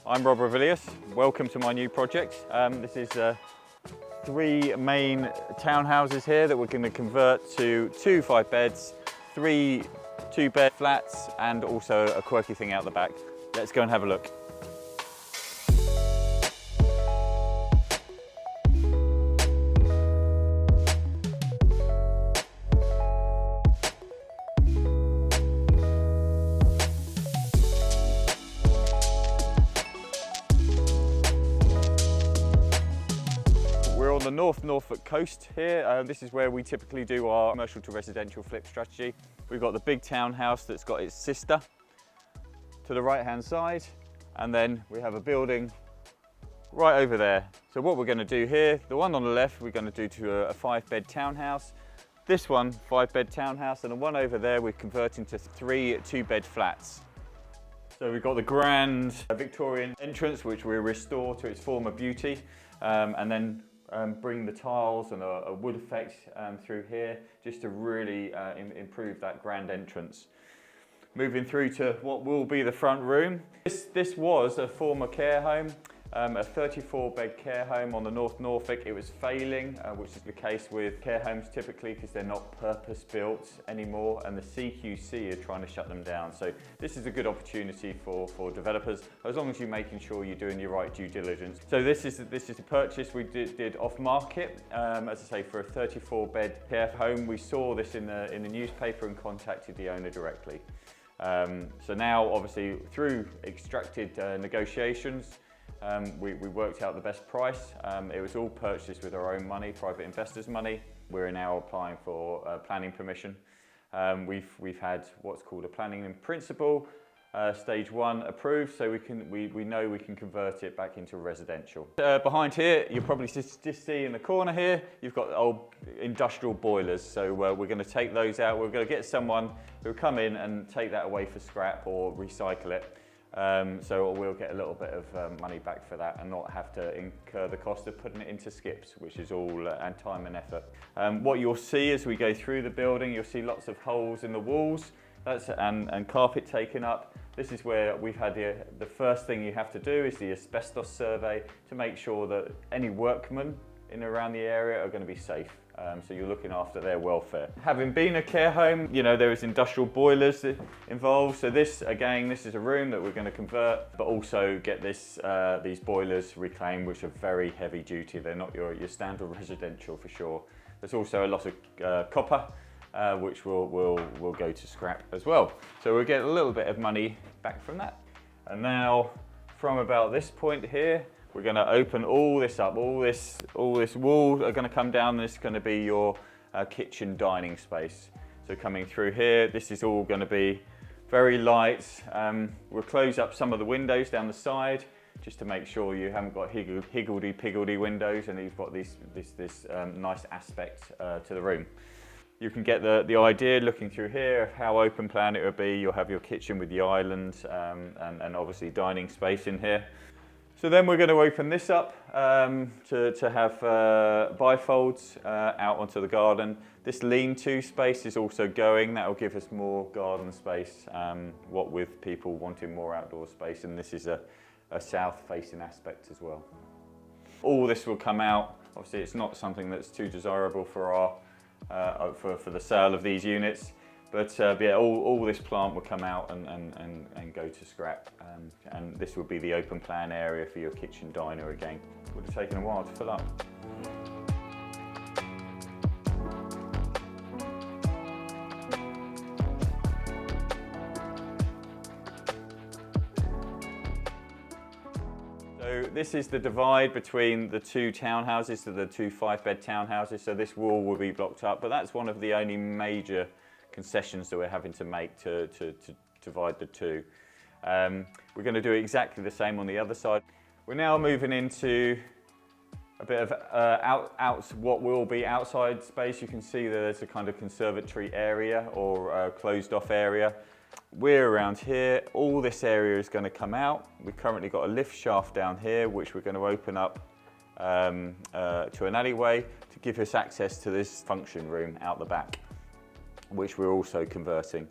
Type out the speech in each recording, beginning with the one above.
I'm Rob Revilius. Welcome to my new project. This is 3 main townhouses here that we're going to convert to 2 5-beds, 3 2-bed flats, and also a quirky thing out the back. Let's go and have a look. We're on the North Norfolk coast here. This is where we typically do our commercial to residential flip strategy. We've got the big townhouse that's got its sister to the right hand side, and then we have a building right over there. So what we're going to do here, the one on the left we're going to do to a 5-bed townhouse. This one, 5-bed townhouse, and the one over there we're converting to 3 2-bed flats. So we've got the grand Victorian entrance, which we restore to its former beauty, and then bring the tiles and a wood effect through here, just to really improve that grand entrance. Moving through to what will be the front room. This was a former care home, a 34-bed care home on the North Norfolk. It was failing, which is the case with care homes typically, because they're not purpose-built anymore, and the CQC are trying to shut them down. So this is a good opportunity for developers, as long as you're making sure you're doing your right due diligence. So this is a purchase we did off market, as I say, for a 34-bed care home. We saw this in the newspaper and contacted the owner directly. So now, obviously, through extracted negotiations, we worked out the best price. It was all purchased with our own money, private investors' money. We're now applying for planning permission. We've had what's called a planning in principle, stage 1 approved, so we know we can convert it back into residential. Behind here, you'll probably just see in the corner here, you've got old industrial boilers. So we're going to take those out. We're going to get someone who'll come in and take that away for scrap or recycle it. So we'll get a little bit of money back for that and not have to incur the cost of putting it into skips, which is all time and effort. What you'll see as we go through the building, you'll see lots of holes in the walls and carpet taken up. This is where we've had the first thing you have to do is the asbestos survey to make sure that any workmen in and around the area are going to be safe. So you're looking after their welfare. Having been a care home, you know, there is industrial boilers involved. So this is a room that we're going to convert, but also get these boilers reclaimed, which are very heavy duty. They're not your standard residential for sure. There's also a lot of copper, which will go to scrap as well. So we'll get a little bit of money back from that. And now, from about this point here, we're going to open all this up. All this wall are going to come down. This is going to be your kitchen dining space. So coming through here, this is all going to be very light. We'll close up some of the windows down the side, just to make sure you haven't got higgledy-piggledy windows, and you've got this nice aspect to the room. You can get the idea looking through here of how open plan it would be. You'll have your kitchen with the island and obviously dining space in here. So then we're going to open this up to have bifolds out onto the garden. This lean-to space is also going. That will give us more garden space, what with people wanting more outdoor space, and this is a south-facing aspect as well. All this will come out. Obviously, it's not something that's too desirable for for the sale of these units. But yeah, all this plant will come out and go to scrap, and this will be the open plan area for your kitchen diner again. It would have taken a while to fill up. So this is the divide between the 2 townhouses, so the 2 5-bed townhouses. So this wall will be blocked up, but that's one of the only major concessions that we're having to make to divide the 2. We're going to do exactly the same on the other side. We're now moving into a bit of what will be outside space. You can see that there's a kind of conservatory area or closed off area. We're around here. All this area is going to come out. We've currently got a lift shaft down here, which we're going to open up to an alleyway to give us access to this function room out the back, which we're also converting.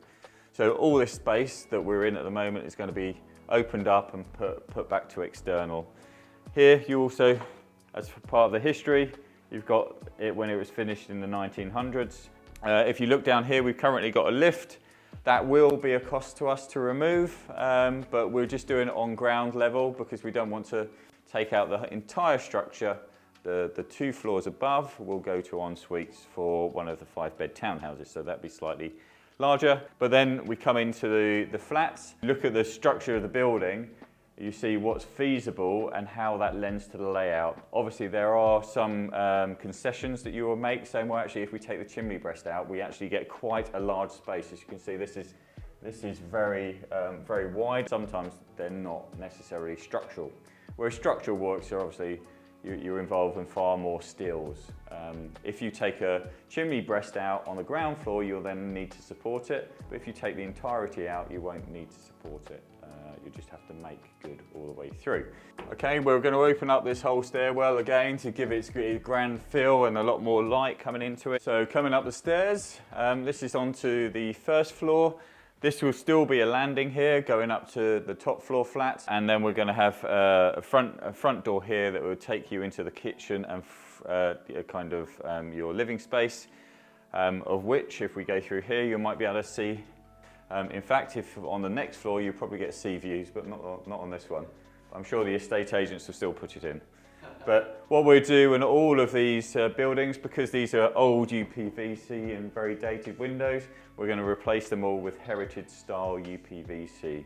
So all this space that we're in at the moment is going to be opened up and put back to external. Here you also, as part of the history, you've got it when it was finished in the 1900s. If you look down here, we've currently got a lift. That will be a cost to us to remove, but we're just doing it on ground level because we don't want to take out the entire structure. The 2 floors above will go to en suites for one of the 5-bed townhouses, so that'd be slightly larger. But then we come into the flats, look at the structure of the building, you see what's feasible and how that lends to the layout. Obviously there are some concessions that you will make, saying, well, actually if we take the chimney breast out, we actually get quite a large space. As you can see, this is very wide. Sometimes they're not necessarily structural. Whereas structural works are obviously, you're involved in far more steels. If you take a chimney breast out on the ground floor, you'll then need to support it. But if you take the entirety out, you won't need to support it. You just have to make good all the way through. Okay, we're going to open up this whole stairwell again to give it a grand feel and a lot more light coming into it. So coming up the stairs, this is onto the first floor. This will still be a landing here going up to the top floor flats, and then we're going to have a front door here that will take you into the kitchen and kind of your living space, of which, if we go through here, you might be able to see. In fact, if on the next floor, you probably get sea views, but not on this one. I'm sure the estate agents will still put it in. But what we do in all of these buildings, because these are old UPVC and very dated windows, we're going to replace them all with heritage style UPVC,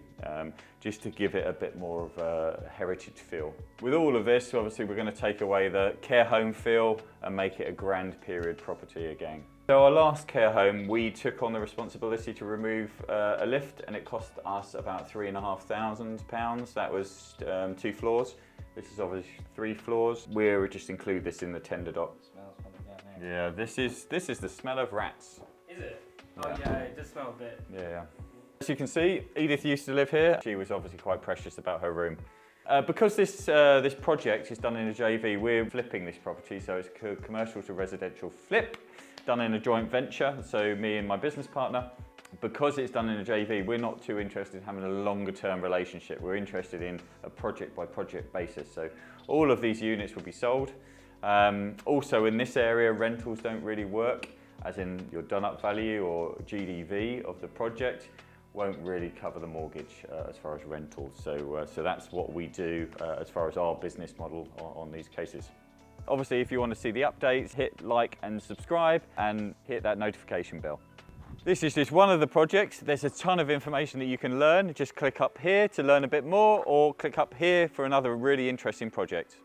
just to give it a bit more of a heritage feel. With all of this, obviously we're going to take away the care home feel and make it a grand period property again. So our last care home, we took on the responsibility to remove a lift, and it cost us about £3,500. That was 2 floors. This is obviously 3 floors. We'll just include this in the tender doc. It smells funny down there. Yeah, this is the smell of rats. Is it? Oh yeah, it does smell a bit. Yeah. As you can see, Edith used to live here. She was obviously quite precious about her room. Because this project is done in a JV, we're flipping this property, so it's a commercial to residential flip, done in a joint venture, so me and my business partner. Because it's done in a JV, we're not too interested in having a longer term relationship. We're interested in a project by project basis. So all of these units will be sold. Also in this area, rentals don't really work, as in your done up value or GDV of the project won't really cover the mortgage as far as rentals. So that's what we do as far as our business model on these cases. Obviously, if you want to see the updates, hit like and subscribe and hit that notification bell. This is just one of the projects. There's a ton of information that you can learn. Just click up here to learn a bit more, or click up here for another really interesting project.